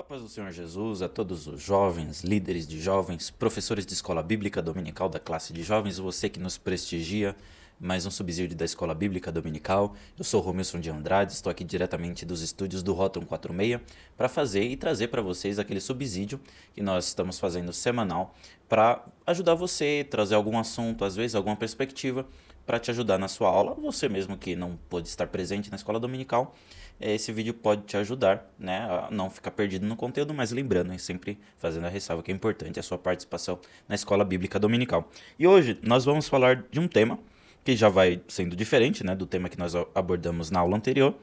A paz do Senhor Jesus a todos os jovens, líderes de jovens, professores de escola bíblica dominical da classe de jovens, você que nos prestigia, mais um subsídio da escola bíblica dominical. Eu sou Romilson de Andrade, estou aqui diretamente dos estúdios do Róton 46 para fazer e trazer para vocês aquele subsídio que nós estamos fazendo semanal para ajudar você, trazer algum assunto, às vezes alguma perspectiva para te ajudar na sua aula, você mesmo que não pôde estar presente na escola dominical, esse vídeo pode te ajudar, né, a não ficar perdido no conteúdo, mas lembrando, sempre fazendo a ressalva que é importante a sua participação na escola bíblica dominical. E hoje nós vamos falar de um tema que já vai sendo diferente, né, do tema que nós abordamos na aula anterior.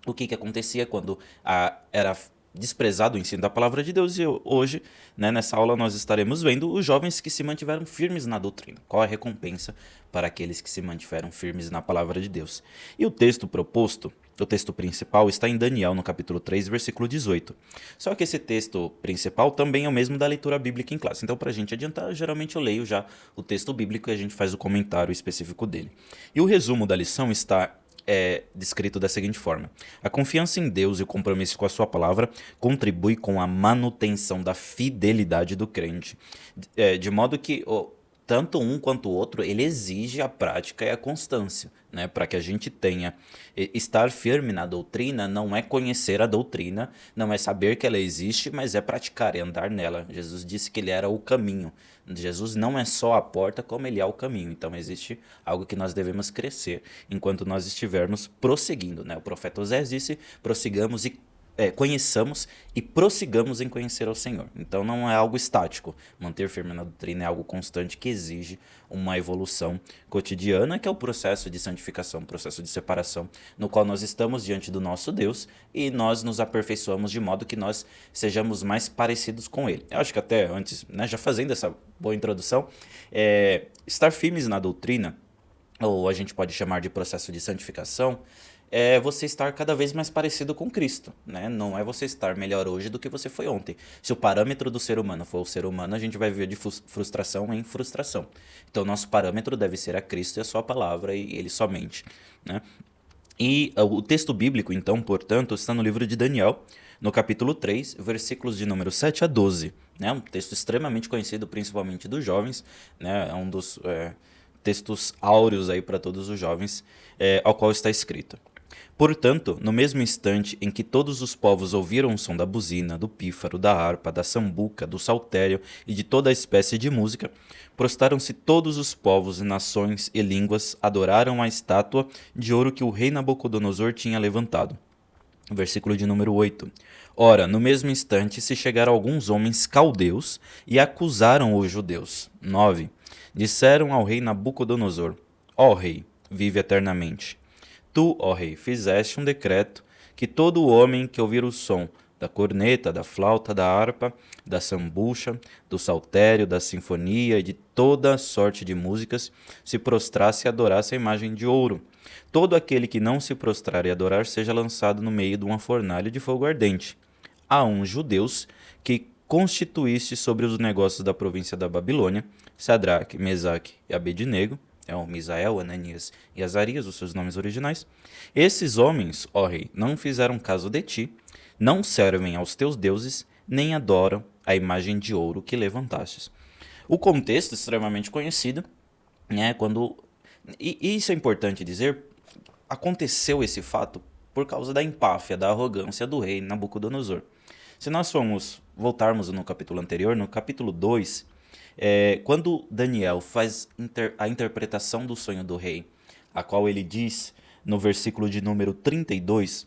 O que acontecia quando era desprezado o ensino da palavra de Deus, e hoje, né, nessa aula, nós estaremos vendo os jovens que se mantiveram firmes na doutrina. Qual a recompensa para aqueles que se mantiveram firmes na palavra de Deus? E o texto proposto, o texto principal, está em Daniel, no capítulo 3, versículo 18. Só que esse texto principal também é o mesmo da leitura bíblica em classe. Então, para a gente adiantar, geralmente eu leio já o texto bíblico e a gente faz o comentário específico dele. E o resumo da lição está descrito da seguinte forma: a confiança em Deus e o compromisso com a sua palavra contribui com a manutenção da fidelidade do crente, de modo que tanto um quanto o outro ele exige a prática e a constância, né? Para que a gente tenha estar firme na doutrina não é conhecer a doutrina, não é saber que ela existe, mas é praticar, é andar nela. Jesus disse que ele era o caminho. Jesus não é só a porta, como ele é o caminho. Então existe algo que nós devemos crescer enquanto nós estivermos prosseguindo, né? O profeta Osés disse: prossigamos e conheçamos e prossigamos em conhecer ao Senhor. Então não é algo estático. Manter firme na doutrina é algo constante que exige uma evolução cotidiana, que é o processo de santificação, processo de separação, no qual nós estamos diante do nosso Deus e nós nos aperfeiçoamos de modo que nós sejamos mais parecidos com Ele. Eu acho que até antes, né, já fazendo essa boa introdução, estar firmes na doutrina, ou a gente pode chamar de processo de santificação, é você estar cada vez mais parecido com Cristo, né? Não é você estar melhor hoje do que você foi ontem. Se o parâmetro do ser humano for o ser humano, a gente vai viver de frustração em frustração. Então, nosso parâmetro deve ser a Cristo e a sua palavra, e ele somente, né? E o texto bíblico, então, portanto, está no livro de Daniel, no capítulo 3, versículos de número 7 a 12. Né? Um texto extremamente conhecido, principalmente dos jovens, né? É um dos textos áureos aí para todos os jovens, ao qual está escrito: portanto, no mesmo instante em que todos os povos ouviram o som da buzina, do pífaro, da harpa, da sambuca, do saltério e de toda a espécie de música, prostaram-se todos os povos, nações e línguas, adoraram a estátua de ouro que o rei Nabucodonosor tinha levantado. Versículo de número 8. Ora, no mesmo instante se chegaram alguns homens caldeus e acusaram os judeus. 9. Disseram ao rei Nabucodonosor: ó rei, vive eternamente. Tu, ó rei, fizeste um decreto que todo homem que ouvir o som da corneta, da flauta, da harpa, da sambucha, do saltério, da sinfonia e de toda sorte de músicas se prostrasse e adorasse a imagem de ouro. Todo aquele que não se prostrar e adorar seja lançado no meio de uma fornalha de fogo ardente. Há uns judeus que constituíste sobre os negócios da província da Babilônia, Sadraque, Mesaque e Abednego, o Misael, Ananias e Azarias, os seus nomes originais. Esses homens, ó rei, não fizeram caso de ti, não servem aos teus deuses, nem adoram a imagem de ouro que levantastes. O contexto é extremamente conhecido, né, e isso é importante dizer, aconteceu esse fato por causa da empáfia, da arrogância do rei Nabucodonosor. Se nós voltarmos no capítulo anterior, no capítulo 2, quando Daniel faz a interpretação do sonho do rei, a qual ele diz no versículo de número 32,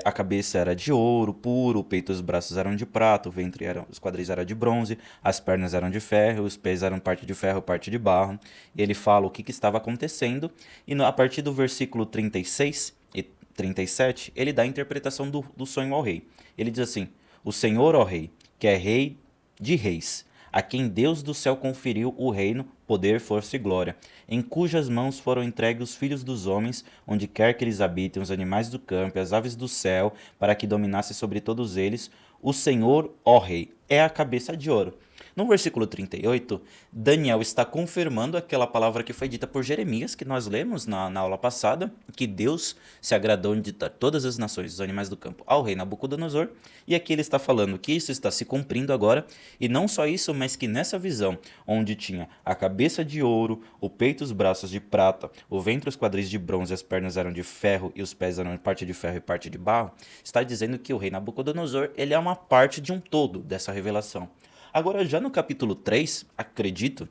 a cabeça era de ouro puro, o peito e os braços eram de prata, o ventre os quadris eram de bronze, as pernas eram de ferro, os pés eram parte de ferro, parte de barro. E ele fala o que estava acontecendo, e a partir do versículo 36 e 37, ele dá a interpretação do sonho ao rei. Ele diz assim: o Senhor, ó rei, que é rei de reis, a quem Deus do céu conferiu o reino, poder, força e glória, em cujas mãos foram entregues os filhos dos homens, onde quer que eles habitem, os animais do campo e as aves do céu, para que dominasse sobre todos eles. O Senhor, ó rei, é a cabeça de ouro. No versículo 38, Daniel está confirmando aquela palavra que foi dita por Jeremias, que nós lemos na aula passada, que Deus se agradou em ditar todas as nações dos animais do campo ao rei Nabucodonosor, e aqui ele está falando que isso está se cumprindo agora, e não só isso, mas que nessa visão, onde tinha a cabeça de ouro, o peito e os braços de prata, o ventre e os quadris de bronze, as pernas eram de ferro e os pés eram parte de ferro e parte de barro, está dizendo que o rei Nabucodonosor ele é uma parte de um todo dessa revelação. Agora, já no capítulo 3, acredito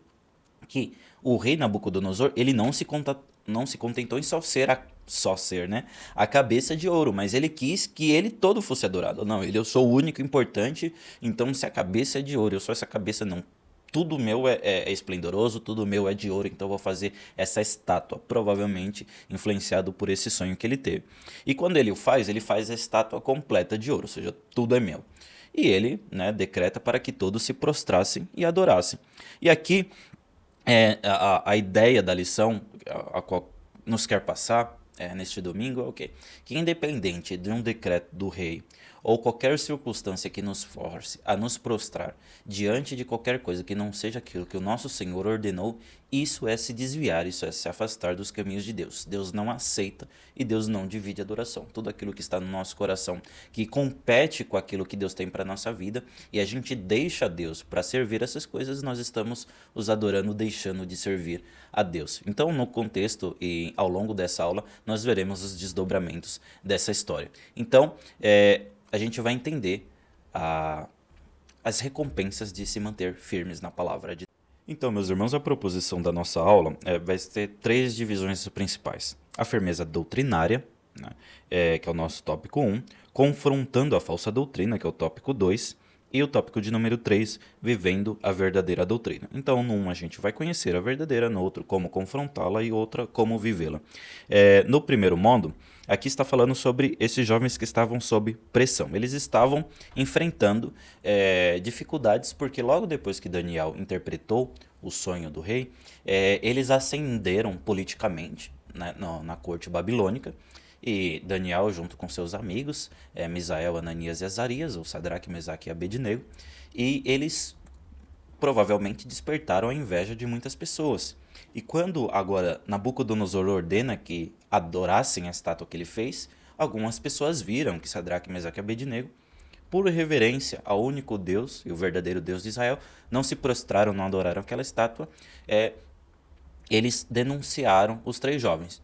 que o rei Nabucodonosor ele não se contentou em só ser, né, a cabeça de ouro, mas ele quis que ele todo fosse adorado. Não, eu sou o único importante, então se a cabeça é de ouro, eu sou essa cabeça, não. Tudo meu é esplendoroso, tudo meu é de ouro, então eu vou fazer essa estátua, provavelmente influenciado por esse sonho que ele teve. E quando ele faz a estátua completa de ouro, ou seja, tudo é meu. E ele, né, decreta para que todos se prostrassem e adorassem. E aqui a ideia da lição a qual nos quer passar neste domingo é o quê? Que independente de um decreto do rei ou qualquer circunstância que nos force a nos prostrar diante de qualquer coisa que não seja aquilo que o nosso Senhor ordenou, isso é se desviar, isso é se afastar dos caminhos de Deus. Deus não aceita e Deus não divide adoração. Tudo aquilo que está no nosso coração, que compete com aquilo que Deus tem para a nossa vida, e a gente deixa Deus para servir essas coisas, nós estamos os adorando, deixando de servir a Deus. Então, no contexto e ao longo dessa aula, nós veremos os desdobramentos dessa história. Então, a gente vai entender as recompensas de se manter firmes na palavra de Deus. Então, meus irmãos, a proposição da nossa aula vai ter três divisões principais. A firmeza doutrinária, né, que é o nosso tópico 1, confrontando a falsa doutrina, que é o tópico 2, e o tópico de número 3, vivendo a verdadeira doutrina. Então, no 1 a gente vai conhecer a verdadeira, no outro como confrontá-la e outra como vivê-la. No primeiro modo, aqui está falando sobre esses jovens que estavam sob pressão. Eles estavam enfrentando dificuldades porque logo depois que Daniel interpretou o sonho do rei, eles ascenderam politicamente, né, na corte babilônica. E Daniel, junto com seus amigos, Misael, Ananias e Azarias, ou Sadraque, Mesaque e Abednego, e eles provavelmente despertaram a inveja de muitas pessoas. E quando agora Nabucodonosor ordena que adorassem a estátua que ele fez, algumas pessoas viram que Sadraque, Mesaque e Abednego, por reverência ao único Deus e o verdadeiro Deus de Israel, não se prostraram, não adoraram aquela estátua, eles denunciaram os três jovens.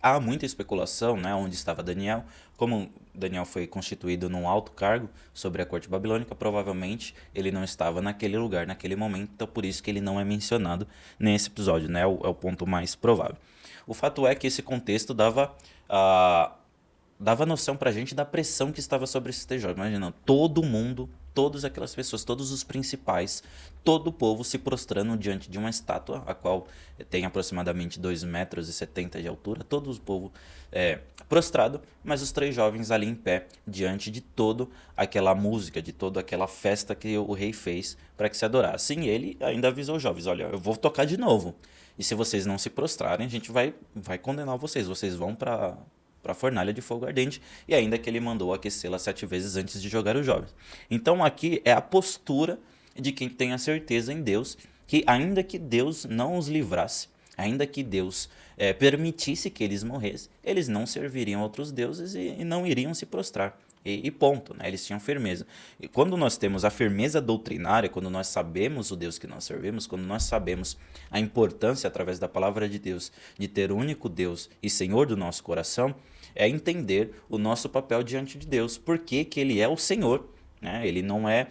Há muita especulação, né, onde estava Daniel. Como Daniel foi constituído num alto cargo sobre a corte babilônica, provavelmente ele não estava naquele lugar, naquele momento, então por isso que ele não é mencionado nesse episódio, né, é o ponto mais provável. O fato é que esse contexto dava noção pra gente da pressão que estava sobre esses três jovens. Imagina, todo mundo, todas aquelas pessoas, todos os principais, todo o povo se prostrando diante de uma estátua, a qual tem aproximadamente 2,70 metros de altura, todo o povo prostrado, mas os três jovens ali em pé, diante de toda aquela música, de toda aquela festa que o rei fez para que se adorassem. E ele ainda avisou os jovens, olha, eu vou tocar de novo, e se vocês não se prostrarem, a gente vai condenar vocês vão para a fornalha de fogo ardente, e ainda que ele mandou aquecê-la 7 vezes antes de jogar os jovens. Então aqui é a postura de quem tem a certeza em Deus, que ainda que Deus não os livrasse, ainda que Deus permitisse que eles morressem, eles não serviriam a outros deuses e não iriam se prostrar. E ponto, né? Eles tinham firmeza. E quando nós temos a firmeza doutrinária, quando nós sabemos o Deus que nós servimos, quando nós sabemos a importância, através da palavra de Deus, de ter o único Deus e Senhor do nosso coração, é entender o nosso papel diante de Deus. Por que Ele é o Senhor, né? Ele não é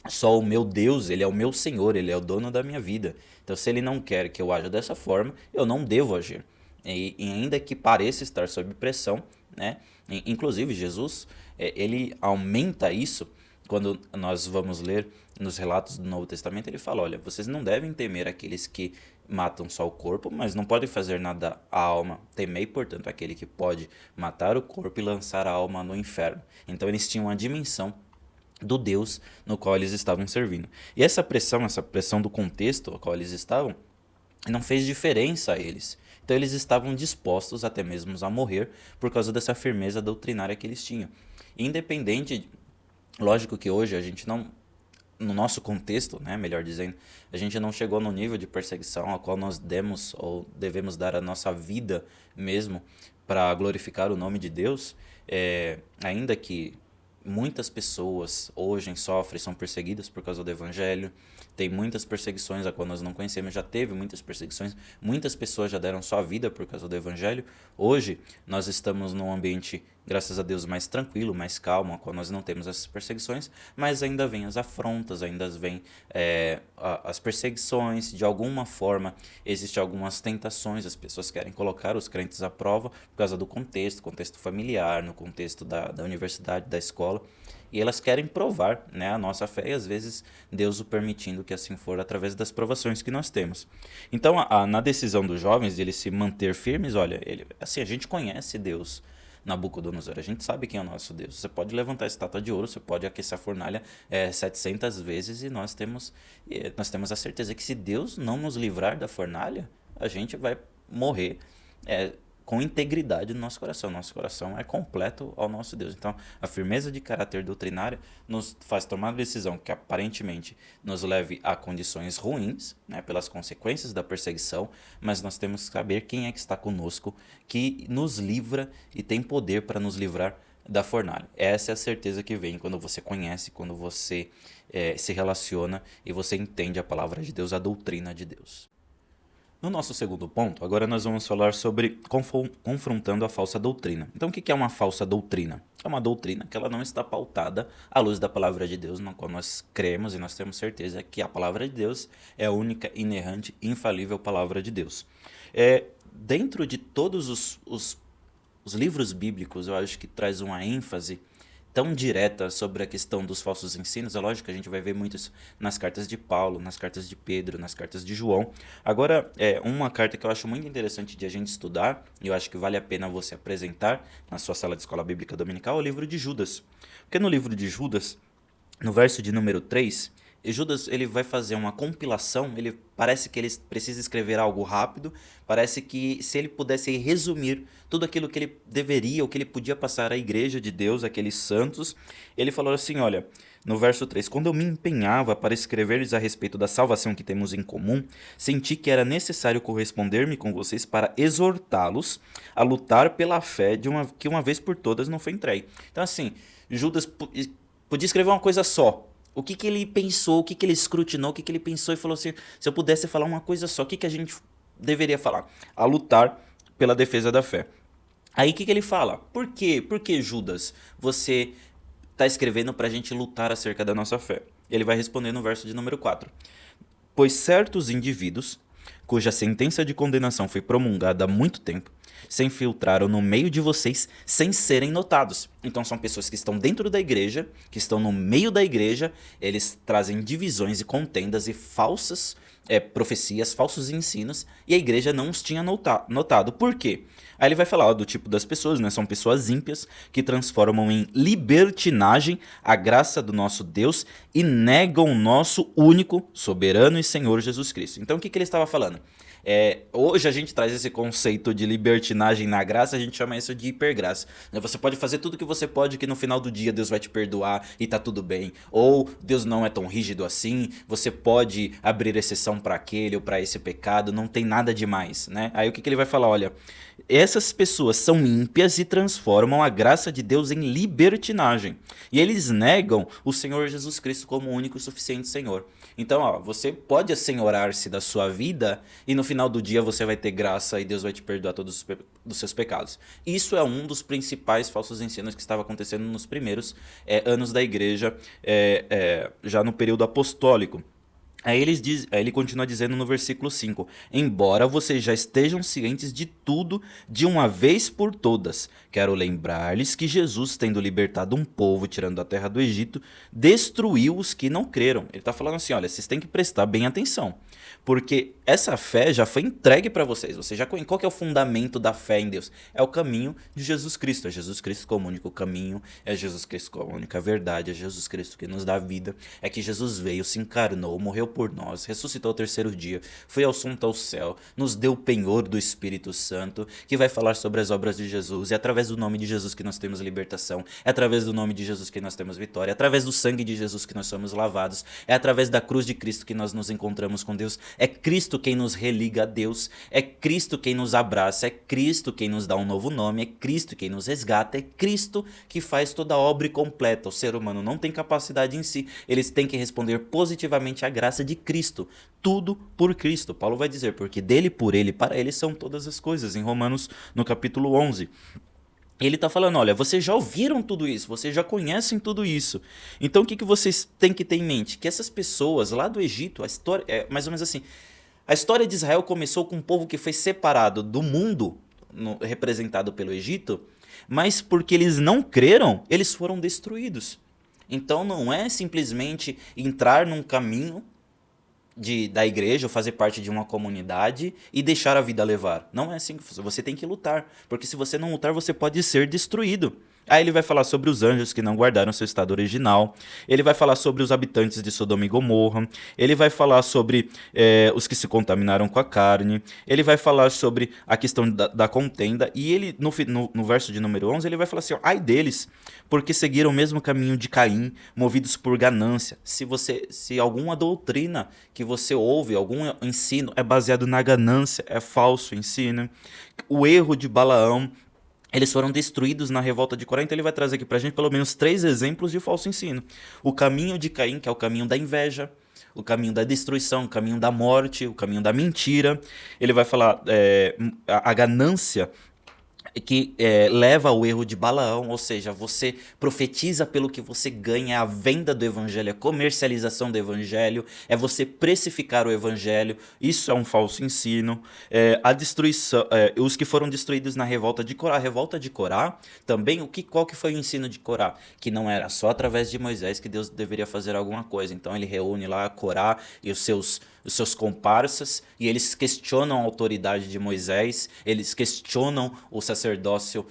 só o meu Deus, Ele é o meu Senhor, Ele é o dono da minha vida. Então, se Ele não quer que eu haja dessa forma, eu não devo agir. E ainda que pareça estar sob pressão, né? Inclusive Jesus, ele aumenta isso quando nós vamos ler nos relatos do Novo Testamento. Ele fala, olha, vocês não devem temer aqueles que matam só o corpo, mas não podem fazer nada à alma. Temei, portanto, aquele que pode matar o corpo e lançar a alma no inferno. Então eles tinham a dimensão do Deus no qual eles estavam servindo. E essa pressão do contexto ao qual eles estavam, não fez diferença a eles. Então eles estavam dispostos até mesmo a morrer por causa dessa firmeza doutrinária que eles tinham. Independente, lógico que hoje a gente não no nosso contexto, né, melhor dizendo, a gente não chegou no nível de perseguição ao qual nós demos ou devemos dar a nossa vida mesmo para glorificar o nome de Deus, ainda que muitas pessoas hoje sofrem, são perseguidas por causa do evangelho. Tem muitas perseguições a qual nós não conhecemos, já teve muitas perseguições, muitas pessoas já deram sua vida por causa do evangelho. Hoje nós estamos num ambiente, graças a Deus, mais tranquilo, mais calmo, a qual nós não temos essas perseguições, mas ainda vem as afrontas, ainda vem as perseguições. De alguma forma existem algumas tentações, as pessoas querem colocar os crentes à prova por causa do contexto familiar, no contexto da universidade, da escola. E elas querem provar, né, a nossa fé, e às vezes Deus o permitindo que assim for, através das provações que nós temos. Então, na decisão dos jovens de eles se manter firmes, olha, assim, a gente conhece Deus, Nabucodonosor, a gente sabe quem é o nosso Deus. Você pode levantar a estátua de ouro, você pode aquecer a fornalha 700 vezes, e nós temos a certeza que se Deus não nos livrar da fornalha, a gente vai morrer com integridade no nosso coração. Nosso coração é completo ao nosso Deus. Então, a firmeza de caráter doutrinária nos faz tomar uma decisão que aparentemente nos leve a condições ruins, né, pelas consequências da perseguição, mas nós temos que saber quem é que está conosco, que nos livra e tem poder para nos livrar da fornalha. Essa é a certeza que vem quando você conhece, quando você se relaciona e você entende a palavra de Deus, a doutrina de Deus. No nosso segundo ponto, agora nós vamos falar sobre confrontando a falsa doutrina. Então, o que é uma falsa doutrina? É uma doutrina que ela não está pautada à luz da palavra de Deus, na qual nós cremos e nós temos certeza que a palavra de Deus é a única, inerrante, infalível palavra de Deus. Dentro de todos os livros bíblicos, eu acho que traz uma ênfase tão direta sobre a questão dos falsos ensinos. É lógico que a gente vai ver muito isso nas cartas de Paulo, nas cartas de Pedro, nas cartas de João. Agora, uma carta que eu acho muito interessante de a gente estudar, e eu acho que vale a pena você apresentar na sua sala de escola bíblica dominical, é o livro de Judas. Porque no livro de Judas, no verso de número 3, Judas ele vai fazer uma compilação, ele parece que ele precisa escrever algo rápido, parece que se ele pudesse resumir tudo aquilo que ele deveria, o que ele podia passar à igreja de Deus, aqueles santos, ele falou assim, olha, no verso 3, quando eu me empenhava para escrever-lhes a respeito da salvação que temos em comum, senti que era necessário corresponder-me com vocês para exortá-los a lutar pela fé que uma vez por todas não foi entregue. Então assim, Judas podia escrever uma coisa só. O que ele pensou, o que ele escrutinou, o que ele pensou e falou assim, se eu pudesse falar uma coisa só, o que a gente deveria falar? A lutar pela defesa da fé. Aí o que ele fala? Por quê? Por que, Judas, você está escrevendo para a gente lutar acerca da nossa fé? Ele vai responder no verso de número 4. Pois certos indivíduos, cuja sentença de condenação foi promulgada há muito tempo, se infiltraram no meio de vocês sem serem notados. Então são pessoas que estão dentro da igreja, que estão no meio da igreja, eles trazem divisões e contendas e falsas profecias, falsos ensinos, e a igreja não os tinha notado. Por quê? Aí ele vai falar do tipo das pessoas, né? São pessoas ímpias que transformam em libertinagem a graça do nosso Deus e negam o nosso único, soberano e Senhor Jesus Cristo. Então o que ele estava falando? Hoje a gente traz esse conceito de libertinagem na graça, a gente chama isso de hipergraça. Você pode fazer tudo que você pode, que no final do dia Deus vai te perdoar e tá tudo bem. Ou Deus não é tão rígido assim, você pode abrir exceção para aquele ou para esse pecado, não tem nada demais, né? Aí o que ele vai falar? Olha, essas pessoas são ímpias e transformam a graça de Deus em libertinagem. E eles negam o Senhor Jesus Cristo como o único e suficiente Senhor. Então, você pode assenhorar-se da sua vida e no final do dia você vai ter graça e Deus vai te perdoar todos os seus pecados. Isso é um dos principais falsos ensinos que estava acontecendo nos primeiros anos da igreja, já no período apostólico. Aí ele continua dizendo no versículo 5, embora vocês já estejam cientes de tudo de uma vez por todas, quero lembrar-lhes que Jesus, tendo libertado um povo, tirando da terra do Egito, destruiu os que não creram. Ele está falando assim, olha, vocês têm que prestar bem atenção, porque essa fé já foi entregue para vocês. Qual que é o fundamento da fé em Deus? É o caminho de Jesus Cristo. É Jesus Cristo como único caminho, é Jesus Cristo como única verdade, é Jesus Cristo que nos dá vida, é que Jesus veio, se encarnou, morreu por nós, ressuscitou ao terceiro dia, foi assunto ao céu, nos deu o penhor do Espírito Santo, que vai falar sobre as obras de Jesus. É através do nome de Jesus que nós temos libertação, é através do nome de Jesus que nós temos vitória, é através do sangue de Jesus que nós somos lavados, é através da cruz de Cristo que nós nos encontramos com Deus, é Cristo quem nos religa a Deus, é Cristo quem nos abraça, é Cristo quem nos dá um novo nome, é Cristo quem nos resgata, é Cristo que faz toda a obra completa. O ser humano não tem capacidade em si, eles têm que responder positivamente à graça de Cristo, tudo por Cristo. Paulo vai dizer, porque dele, por ele, para ele são todas as coisas, em Romanos, no capítulo 11. Ele está falando, olha, vocês já ouviram tudo isso, vocês já conhecem tudo isso. Então o que vocês têm que ter em mente? Que essas pessoas lá do Egito, a história é mais ou menos assim, a história de Israel começou com um povo que foi separado do mundo, representado pelo Egito, mas porque eles não creram, eles foram destruídos. Então não é simplesmente entrar num caminho da igreja ou fazer parte de uma comunidade e deixar a vida levar. Não é assim que você tem que lutar, porque se você não lutar, você pode ser destruído. Aí ele vai falar sobre os anjos que não guardaram seu estado original. Ele vai falar sobre os habitantes de Sodoma e Gomorra. Ele vai falar sobre os que se contaminaram com a carne. Ele vai falar sobre a questão da contenda. E ele, no verso de número 11, ele vai falar assim, ó, ai deles, porque seguiram o mesmo caminho de Caim, movidos por ganância. Se alguma doutrina que você ouve, algum ensino é baseado na ganância, é falso ensino. O erro de Balaão, eles foram destruídos na revolta de Corá, então ele vai trazer aqui pra gente pelo menos 3 exemplos de falso ensino. O caminho de Caim, que é o caminho da inveja, o caminho da destruição, o caminho da morte, o caminho da mentira. Ele vai falar a ganância que leva ao erro de Balaão, ou seja, você profetiza pelo que você ganha, a venda do evangelho, a comercialização do evangelho, é você precificar o evangelho, isso é um falso ensino. A destruição, os que foram destruídos na revolta de Corá, a revolta de Corá, também, qual que foi o ensino de Corá? Que não era só através de Moisés que Deus deveria fazer alguma coisa, então ele reúne lá Corá e os seus comparsas, e eles questionam a autoridade de Moisés, eles questionam o sacerdócio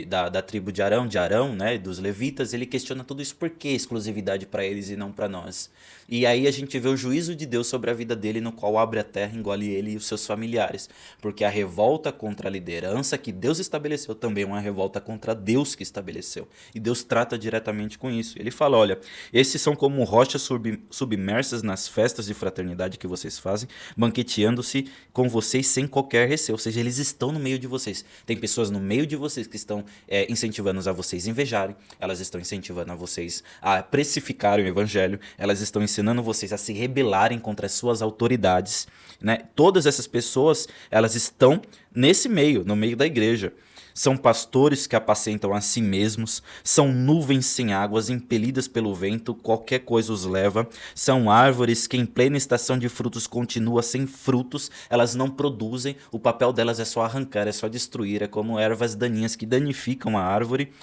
da tribo de Arão, né, dos levitas. Ele questiona tudo isso, por que exclusividade para eles e não para nós? E aí a gente vê o juízo de Deus sobre a vida dele, no qual abre a terra, engole ele e os seus familiares, porque a revolta contra a liderança que Deus estabeleceu também é uma revolta contra Deus que estabeleceu, e Deus trata diretamente com isso. Ele fala, olha, esses são como rochas submersas nas festas de fraternidade que vocês fazem, banqueteando-se com vocês sem qualquer receio, ou seja, eles estão no meio de vocês. Tem pessoas no meio de vocês que estão incentivando a vocês invejarem, elas estão incentivando a vocês a precificarem o evangelho, elas estão ensinando vocês a se rebelarem contra as suas autoridades, né? Todas essas pessoas, elas estão nesse meio, no meio da igreja. São pastores que apacentam a si mesmos, são nuvens sem águas, impelidas pelo vento, qualquer coisa os leva. São árvores que em plena estação de frutos continuam sem frutos, elas não produzem, o papel delas é só arrancar, é só destruir, é como ervas daninhas que danificam a árvore,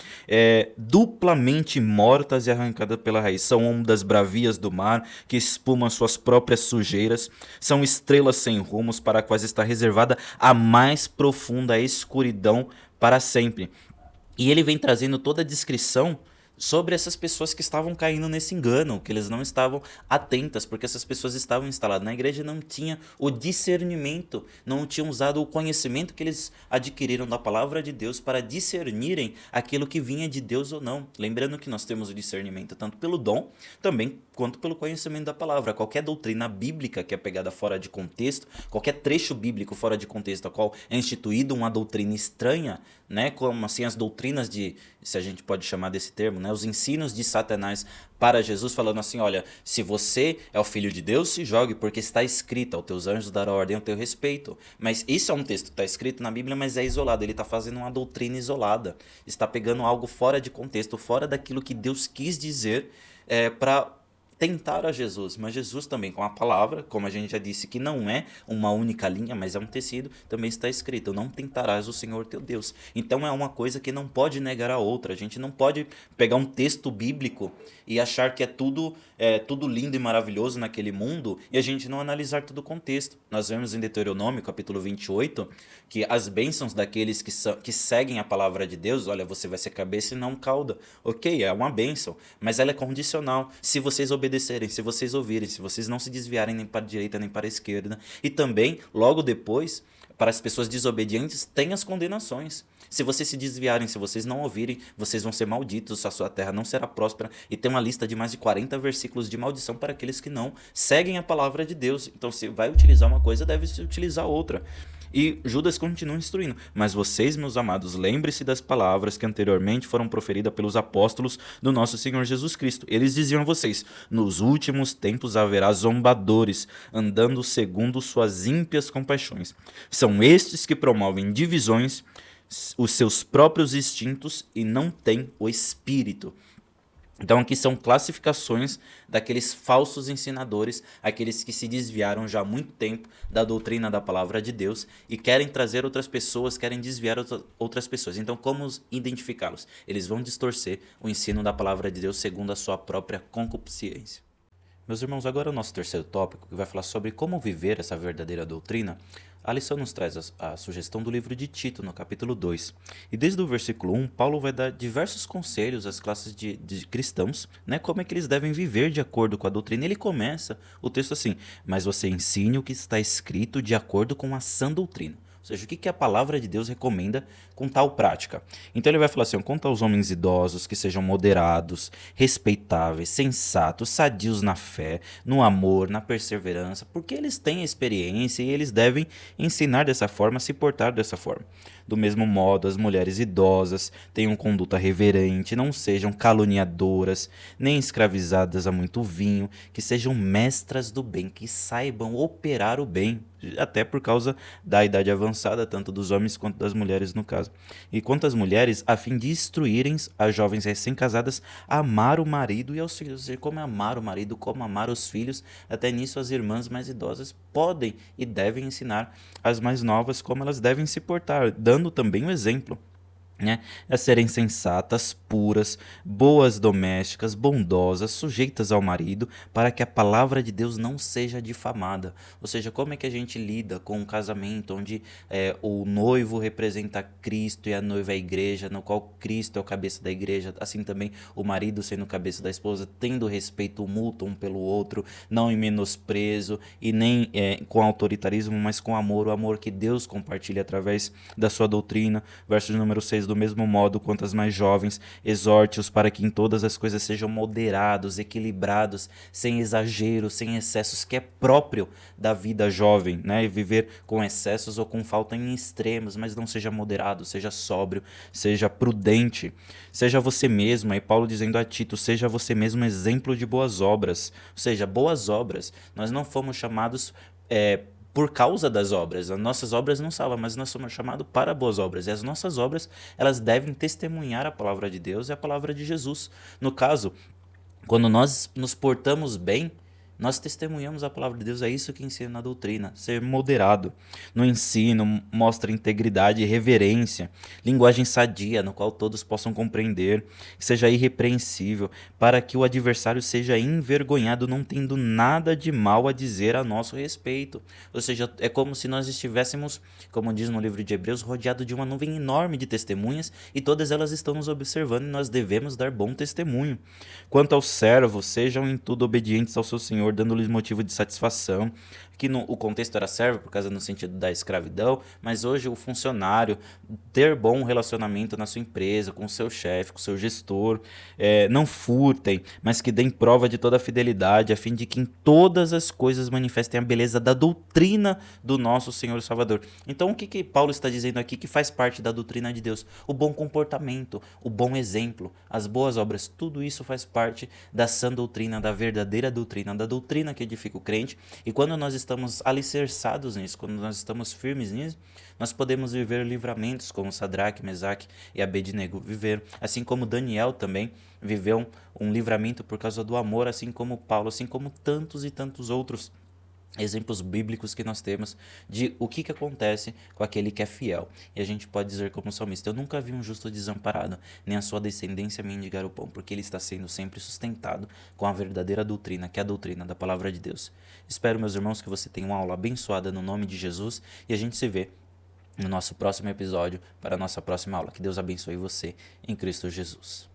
duplamente mortas e arrancadas pela raiz. São ondas bravias do mar que espumam suas próprias sujeiras, são estrelas sem rumos para as quais está reservada a mais profunda escuridão para sempre. E ele vem trazendo toda a descrição sobre essas pessoas que estavam caindo nesse engano, que eles não estavam atentas, porque essas pessoas estavam instaladas na igreja e não tinham o discernimento, não tinham usado o conhecimento que eles adquiriram da palavra de Deus para discernirem aquilo que vinha de Deus ou não. Lembrando que nós temos o discernimento tanto pelo dom, também quanto pelo conhecimento da palavra. Qualquer doutrina bíblica que é pegada fora de contexto, qualquer trecho bíblico fora de contexto, a qual é instituído uma doutrina estranha, né, como assim as doutrinas se a gente pode chamar desse termo, né, os ensinos de Satanás para Jesus, falando assim, olha, se você é o filho de Deus, se jogue, porque está escrito, aos teus anjos dará ordem ao teu respeito. Mas isso é um texto que está escrito na Bíblia, mas é isolado, ele está fazendo uma doutrina isolada, está pegando algo fora de contexto, fora daquilo que Deus quis dizer para tentar a Jesus, mas Jesus também com a palavra, como a gente já disse, que não é uma única linha, mas é um tecido, também está escrito, não tentarás o Senhor teu Deus. Então é uma coisa que não pode negar a outra, a gente não pode pegar um texto bíblico e achar que é tudo lindo e maravilhoso naquele mundo e a gente não analisar todo o contexto. Nós vemos em Deuteronômio, capítulo 28, que as bênçãos daqueles que seguem a palavra de Deus, olha, você vai ser cabeça e não cauda. Ok, é uma bênção, mas ela é condicional. Se vocês obedecerem, se vocês ouvirem, se vocês não se desviarem nem para a direita nem para a esquerda. E também, logo depois, para as pessoas desobedientes, tem as condenações. Se vocês se desviarem, se vocês não ouvirem, vocês vão ser malditos, a sua terra não será próspera. E tem uma lista de mais de 40 versículos de maldição para aqueles que não seguem a palavra de Deus. Então, se vai utilizar uma coisa, deve-se utilizar outra. E Judas continua instruindo: mas vocês, meus amados, lembre-se das palavras que anteriormente foram proferidas pelos apóstolos do nosso Senhor Jesus Cristo. Eles diziam a vocês: nos últimos tempos haverá zombadores, andando segundo suas ímpias compaixões. São estes que promovem divisões, os seus próprios instintos, e não têm o Espírito. Então aqui são classificações daqueles falsos ensinadores, aqueles que se desviaram já há muito tempo da doutrina da palavra de Deus e querem trazer outras pessoas, querem desviar outras pessoas. Então como identificá-los? Eles vão distorcer o ensino da palavra de Deus segundo a sua própria concupiscência. Meus irmãos, agora o nosso terceiro tópico, que vai falar sobre como viver essa verdadeira doutrina. A lição nos traz a sugestão do livro de Tito, no capítulo 2. E desde o versículo 1, Paulo vai dar diversos conselhos às classes de cristãos, né, como é que eles devem viver de acordo com a doutrina. Ele começa o texto assim: mas você ensine o que está escrito de acordo com a sã doutrina. Ou seja, o que a palavra de Deus recomenda com tal prática. Então ele vai falar assim: quanto aos homens idosos, que sejam moderados, respeitáveis, sensatos, sadios na fé, no amor, na perseverança, porque eles têm experiência e eles devem ensinar dessa forma, se portar dessa forma. Do mesmo modo, as mulheres idosas tenham conduta reverente, não sejam caluniadoras, nem escravizadas a muito vinho, que sejam mestras do bem, que saibam operar o bem, até por causa da idade avançada, tanto dos homens quanto das mulheres no caso. E quanto às mulheres, a fim de instruírem as jovens recém-casadas a amar o marido e aos filhos. Ou seja, como amar o marido, como amar os filhos, até nisso as irmãs mais idosas podem e devem ensinar as mais novas como elas devem se portar, dando também o exemplo, né? A serem sensatas, puras, boas domésticas, bondosas, sujeitas ao marido, para que a palavra de Deus não seja difamada. Ou seja, como é que a gente lida com um casamento onde o noivo representa Cristo e a noiva é a igreja, no qual Cristo é o cabeça da igreja, assim também o marido sendo o cabeça da esposa, tendo respeito mútuo um pelo outro, não em menosprezo e nem com autoritarismo, mas com amor, o amor que Deus compartilha através da sua doutrina. Verso número 6: do mesmo modo, quanto as mais jovens, exorte-os para que em todas as coisas sejam moderados, equilibrados, sem exagero, sem excessos, que é próprio da vida jovem, né? E viver com excessos ou com falta em extremos, mas não seja moderado, seja sóbrio, seja prudente, seja você mesmo. Aí Paulo dizendo a Tito: seja você mesmo exemplo de boas obras. Ou seja, boas obras. Nós não fomos chamados por causa das obras. As nossas obras não salvam, mas nós somos chamados para boas obras. E as nossas obras, elas devem testemunhar a palavra de Deus e a palavra de Jesus. No caso, quando nós nos portamos bem, nós testemunhamos a palavra de Deus. É isso que ensina na doutrina: ser moderado no ensino, mostra integridade e reverência, linguagem sadia, no qual todos possam compreender, que seja irrepreensível, para que o adversário seja envergonhado, não tendo nada de mal a dizer a nosso respeito. Ou seja, é como se nós estivéssemos, como diz no livro de Hebreus, rodeado de uma nuvem enorme de testemunhas, e todas elas estão nos observando, e nós devemos dar bom testemunho. Quanto aos servos, sejam em tudo obedientes ao seu Senhor, dando-lhes motivo de satisfação. Aqui o contexto era servo por causa no sentido da escravidão, mas hoje o funcionário ter bom relacionamento na sua empresa, com o seu chefe, com o seu gestor, não furtem, mas que deem prova de toda a fidelidade, a fim de que em todas as coisas manifestem a beleza da doutrina do nosso Senhor e Salvador. Então o que Paulo está dizendo aqui que faz parte da doutrina de Deus? O bom comportamento, o bom exemplo, as boas obras, tudo isso faz parte da sã doutrina, da verdadeira doutrina, da doutrina que edifica o crente. E quando nós estamos alicerçados nisso, quando nós estamos firmes nisso, nós podemos viver livramentos como Sadraque, Mesaque e Abednego viveram, assim como Daniel também viveu um livramento por causa do amor, assim como Paulo, assim como tantos e tantos outros exemplos bíblicos que nós temos de o que acontece com aquele que é fiel. E a gente pode dizer como salmista: eu nunca vi um justo desamparado, nem a sua descendência mendigar o pão, porque ele está sendo sempre sustentado com a verdadeira doutrina, que é a doutrina da palavra de Deus. Espero, meus irmãos, que você tenha uma aula abençoada no nome de Jesus, e a gente se vê no nosso próximo episódio para a nossa próxima aula. Que Deus abençoe você em Cristo Jesus.